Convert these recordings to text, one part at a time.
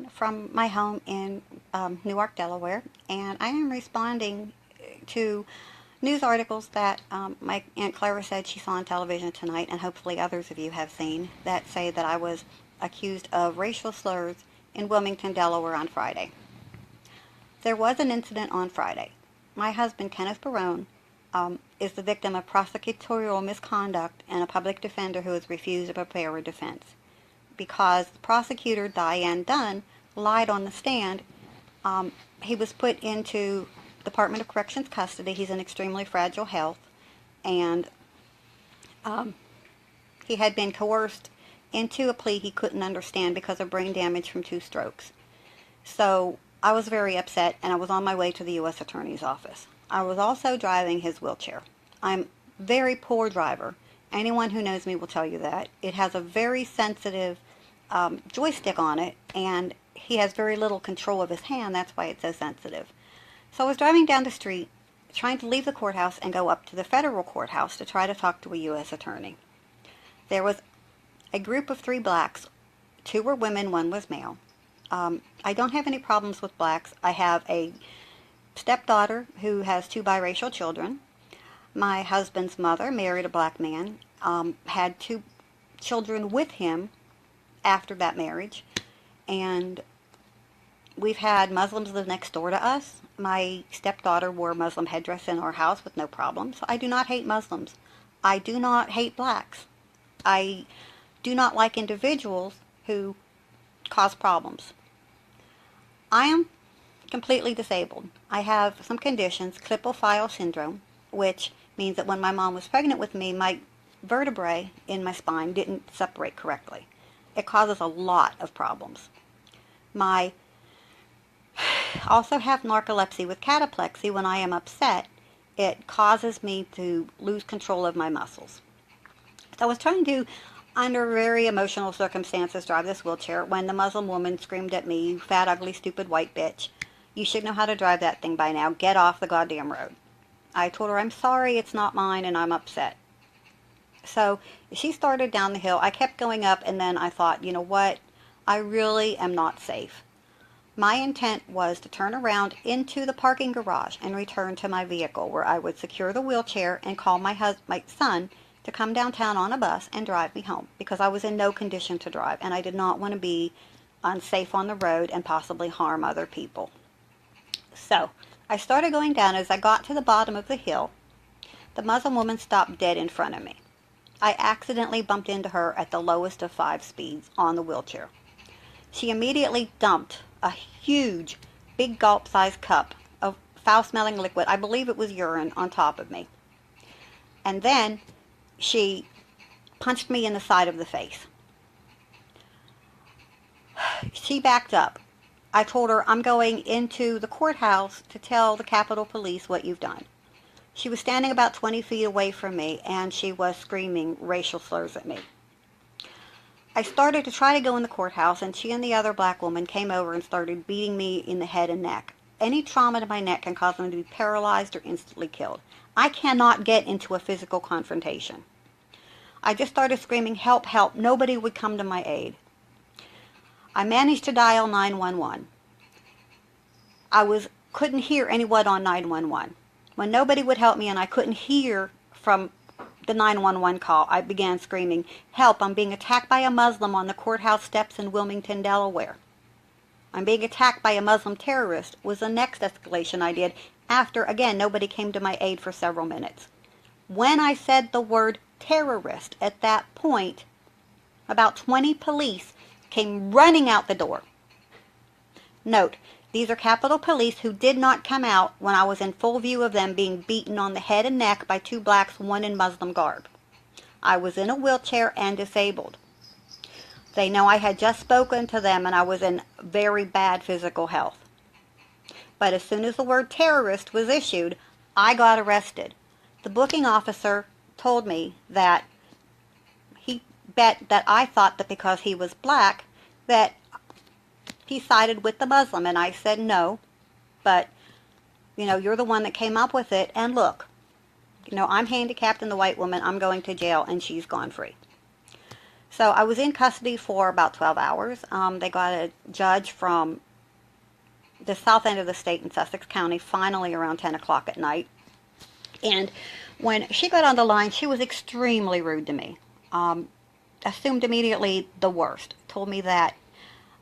Barron from my home in Newark, Delaware, and I am responding to news articles that my Aunt Clara said she saw on television tonight, and hopefully others of you have seen, that say that I was accused of racial slurs in Wilmington, Delaware on Friday. There was an incident on Friday. My husband, Kenneth Barron, is the victim of prosecutorial misconduct and a public defender who has refused to prepare a defense. Because prosecutor Diane Dunn lied on the stand, he was put into Department of Corrections custody. He's in extremely fragile health, and he had been coerced into a plea he couldn't understand because of brain damage from 2 strokes. So I was very upset, and I was on my way to the U.S. Attorney's Office. I was also driving his wheelchair. I'm a very poor driver. Anyone who knows me will tell you that. It has a very sensitive joystick on it, and he has very little control of his hand. That's why it's so sensitive. So I was driving down the street, trying to leave the courthouse and go up to the federal courthouse to try to talk to a U.S. attorney. There was a group of 3 blacks. 2 were women, 1 was male. I don't have any problems with blacks. I have a stepdaughter who has 2 biracial children. My husband's mother married a black man, had 2 children with him after that marriage, and we've had Muslims live next door to us. My stepdaughter wore a Muslim headdress in our house with no problem. So I do not hate Muslims. I do not hate blacks. I do not like individuals who cause problems. I am completely disabled. I have some conditions, Klippel-Feil syndrome, which means that when my mom was pregnant with me, my vertebrae in my spine didn't separate correctly. It causes a lot of problems. I also have narcolepsy with cataplexy. When I am upset, it causes me to lose control of my muscles. So I was trying to, under very emotional circumstances, drive this wheelchair when the Muslim woman screamed at me, "You fat, ugly, stupid white bitch. You should know how to drive that thing by now. Get off the goddamn road." I told her, "I'm sorry, it's not mine, and I'm upset." So she started down the hill. I kept going up, and then I thought, you know what? I really am not safe. My intent was to turn around into the parking garage and return to my vehicle, where I would secure the wheelchair and call my son to come downtown on a bus and drive me home, because I was in no condition to drive, and I did not want to be unsafe on the road and possibly harm other people. So I started going down. As I got to the bottom of the hill, the Muslim woman stopped dead in front of me. I accidentally bumped into her at the lowest of 5 speeds on the wheelchair. She immediately dumped a huge, big gulp-sized cup of foul-smelling liquid, I believe it was urine, on top of me. And then she punched me in the side of the face. She backed up. I told her, "I'm going into the courthouse to tell the Capitol Police what you've done." She was standing about 20 feet away from me, and she was screaming racial slurs at me. I started to try to go in the courthouse, and she and the other black woman came over and started beating me in the head and neck. Any trauma to my neck can cause me to be paralyzed or instantly killed. I cannot get into a physical confrontation. I just started screaming, "Help, help." Nobody would come to my aid. I managed to dial 911. Couldn't hear anyone on 911. When nobody would help me and I couldn't hear from the 911 call, I began screaming, "Help, I'm being attacked by a Muslim on the courthouse steps in Wilmington, Delaware. I'm being attacked by a Muslim terrorist," was the next escalation I did after, again, nobody came to my aid for several minutes. When I said the word terrorist at that point, about 20 police came running out the door. Note, these are Capitol Police who did not come out when I was in full view of them being beaten on the head and neck by 2 blacks, 1 in Muslim garb. I was in a wheelchair and disabled. They know I had just spoken to them and I was in very bad physical health. But as soon as the word terrorist was issued, I got arrested. The booking officer told me that he bet that I thought that because he was black, that he sided with the Muslim. And I said, "No, but, you're the one that came up with it. And look, I'm handicapped and the white woman, I'm going to jail, and she's gone free." So I was in custody for about 12 hours. They got a judge from the south end of the state in Sussex County finally around 10 o'clock at night. And when she got on the line, she was extremely rude to me. Assumed immediately the worst. Told me that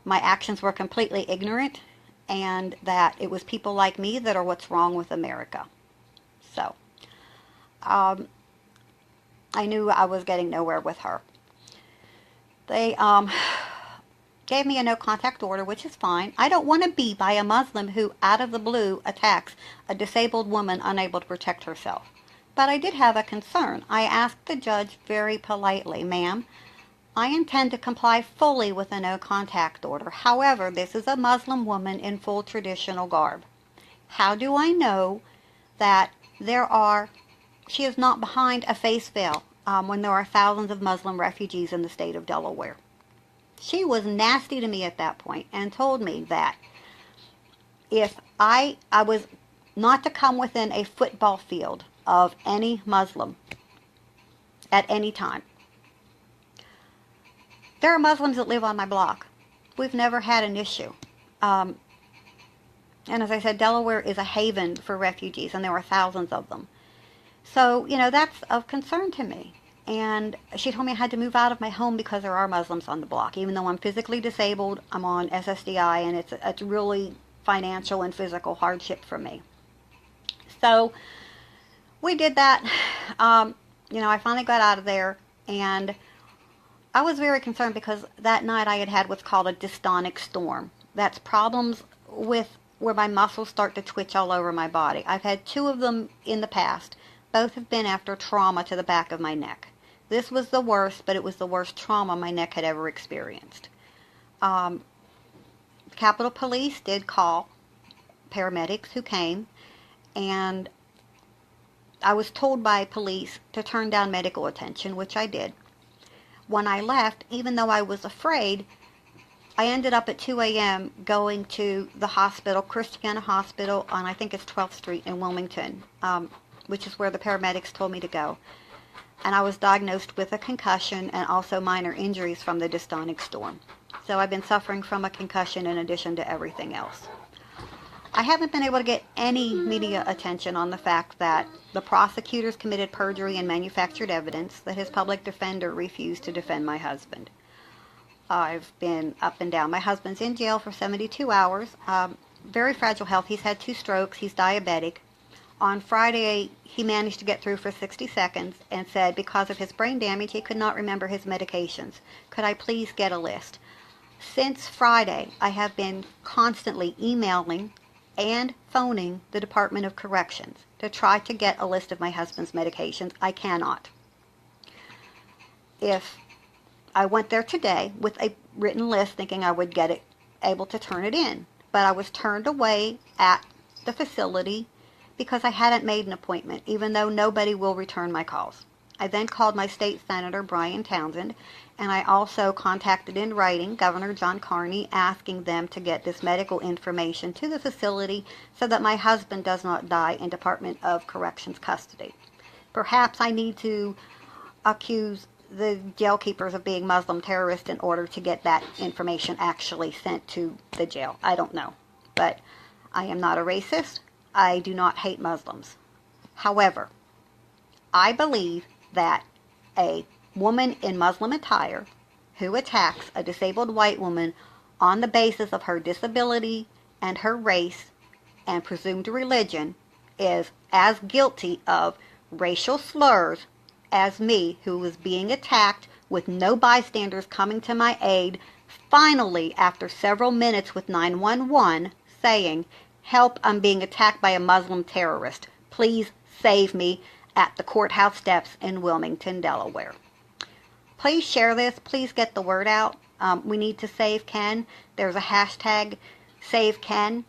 my actions were completely ignorant and that it was people like me that are what's wrong with America. So, I knew I was getting nowhere with her. They gave me a no contact order, which is fine. I don't want to be by a Muslim who, out of the blue, attacks a disabled woman unable to protect herself. But I did have a concern. I asked the judge very politely, "Ma'am, I intend to comply fully with a no contact order. However, this is a Muslim woman in full traditional garb. How do I know that she is not behind a face veil when there are thousands of Muslim refugees in the state of Delaware?" She was nasty to me at that point and told me that if I was not to come within a football field of any Muslim at any time. There are Muslims that live on my block. We've never had an issue. And as I said, Delaware is a haven for refugees, and there are thousands of them. So, that's of concern to me. And she told me I had to move out of my home because there are Muslims on the block. Even though I'm physically disabled, I'm on SSDI, and it's really financial and physical hardship for me. So we did that. I finally got out of there, and I was very concerned because that night I had what's called a dystonic storm. That's problems with where my muscles start to twitch all over my body. I've had 2 of them in the past. Both have been after trauma to the back of my neck. This was the worst, but it was the worst trauma my neck had ever experienced. Capitol Police did call paramedics who came, and I was told by police to turn down medical attention, which I did. When I left, even though I was afraid, I ended up at 2 a.m. going to the hospital, Christiana Hospital, on I think it's 12th Street in Wilmington, which is where the paramedics told me to go. And I was diagnosed with a concussion and also minor injuries from the dystonic storm. So I've been suffering from a concussion in addition to everything else. I haven't been able to get any media attention on the fact that the prosecutors committed perjury and manufactured evidence, that his public defender refused to defend my husband. I've been up and down. My husband's in jail for 72 hours. Very fragile health. He's had 2 strokes. He's diabetic. On Friday, he managed to get through for 60 seconds and said because of his brain damage, he could not remember his medications. Could I please get a list? Since Friday, I have been constantly emailing and phoning the Department of Corrections to try to get a list of my husband's medications. I cannot. If I went there today with a written list thinking I would get it, able to turn it in, but I was turned away at the facility because I hadn't made an appointment, even though nobody will return my calls. I then called my state senator, Brian Townsend, and I also contacted in writing Governor John Carney asking them to get this medical information to the facility so that my husband does not die in Department of Corrections custody. Perhaps I need to accuse the jail keepers of being Muslim terrorists in order to get that information actually sent to the jail. I don't know. But I am not a racist. I do not hate Muslims. However, I believe that a woman in Muslim attire who attacks a disabled white woman on the basis of her disability and her race and presumed religion is as guilty of racial slurs as me, who was being attacked with no bystanders coming to my aid, finally, after several minutes with 911, saying, "Help, I'm being attacked by a Muslim terrorist. Please save me," at the courthouse steps in Wilmington, Delaware. Please share this. Please get the word out. We need to save Ken. There's a hashtag, Save Ken.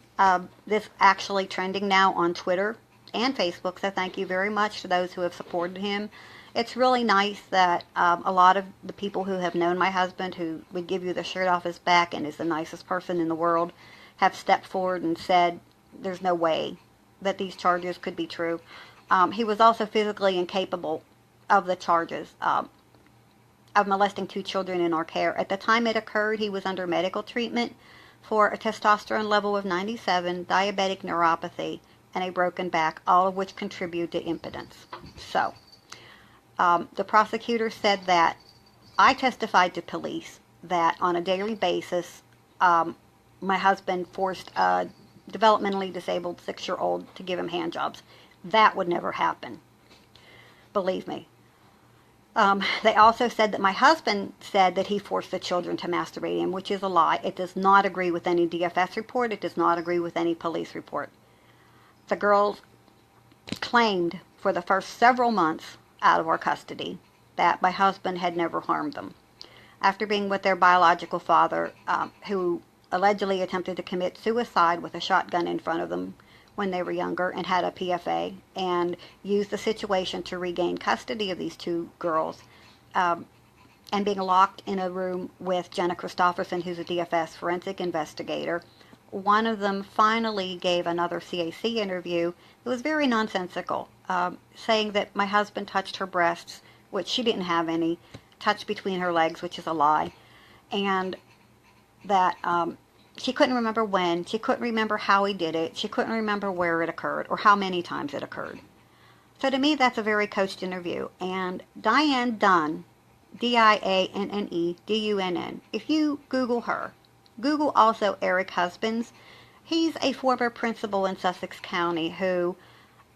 This actually trending now on Twitter and Facebook, so thank you very much to those who have supported him. It's really nice that a lot of the people who have known my husband, who would give you the shirt off his back and is the nicest person in the world, have stepped forward and said there's no way that these charges could be true. He was also physically incapable of the charges. of molesting 2 children in our care. At the time it occurred, he was under medical treatment for a testosterone level of 97, diabetic neuropathy, and a broken back, all of which contribute to impotence. So, the prosecutor said that I testified to police that on a daily basis, my husband forced a developmentally disabled 6-year-old to give him hand jobs. That would never happen. Believe me. They also said that my husband said that he forced the children to masturbate him, which is a lie. It does not agree with any DFS report. It does not agree with any police report. The girls claimed for the first several months out of our custody that my husband had never harmed them. After being with their biological father, who allegedly attempted to commit suicide with a shotgun in front of them when they were younger and had a PFA, and used the situation to regain custody of these 2 girls, and being locked in a room with Jenna Christopherson, who's a DFS forensic investigator. One of them finally gave another CAC interview. It was very nonsensical, saying that my husband touched her breasts, which she didn't have any, touched between her legs, which is a lie, and that she couldn't remember when, she couldn't remember how he did it, she couldn't remember where it occurred or how many times it occurred. So to me, that's a very coached interview. And Diane Dunn, Diannedunn, if you Google her, Google also Eric Husbands. He's a former principal in Sussex County who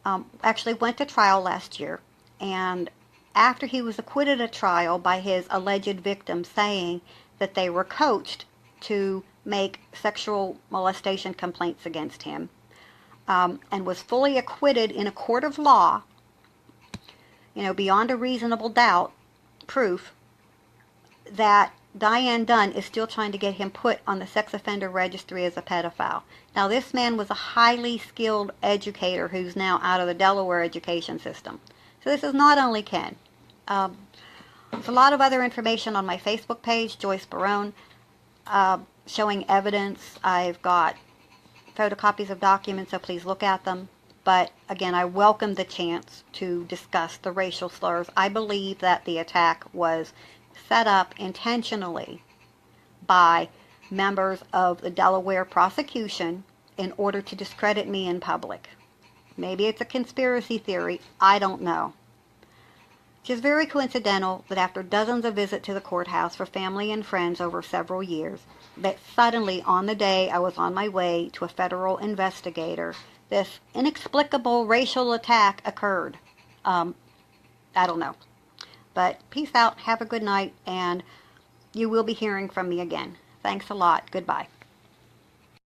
actually went to trial last year, and after he was acquitted at trial by his alleged victims saying that they were coached to make sexual molestation complaints against him, and was fully acquitted in a court of law, beyond a reasonable doubt, proof that Diane Dunn is still trying to get him put on the sex offender registry as a pedophile. Now, this man was a highly skilled educator who's now out of the Delaware education system. So this is not only Ken. There's a lot of other information on my Facebook page, Joyce Barron, showing evidence. I've got photocopies of documents, so please look at them. But again, I welcome the chance to discuss the racial slurs. I believe that the attack was set up intentionally by members of the Delaware prosecution in order to discredit me in public. Maybe it's a conspiracy theory. I don't know. It is very coincidental that after dozens of visits to the courthouse for family and friends over several years, that suddenly on the day I was on my way to a federal investigator, this inexplicable racial attack occurred. I don't know. But peace out, have a good night, and you will be hearing from me again. Thanks a lot. Goodbye.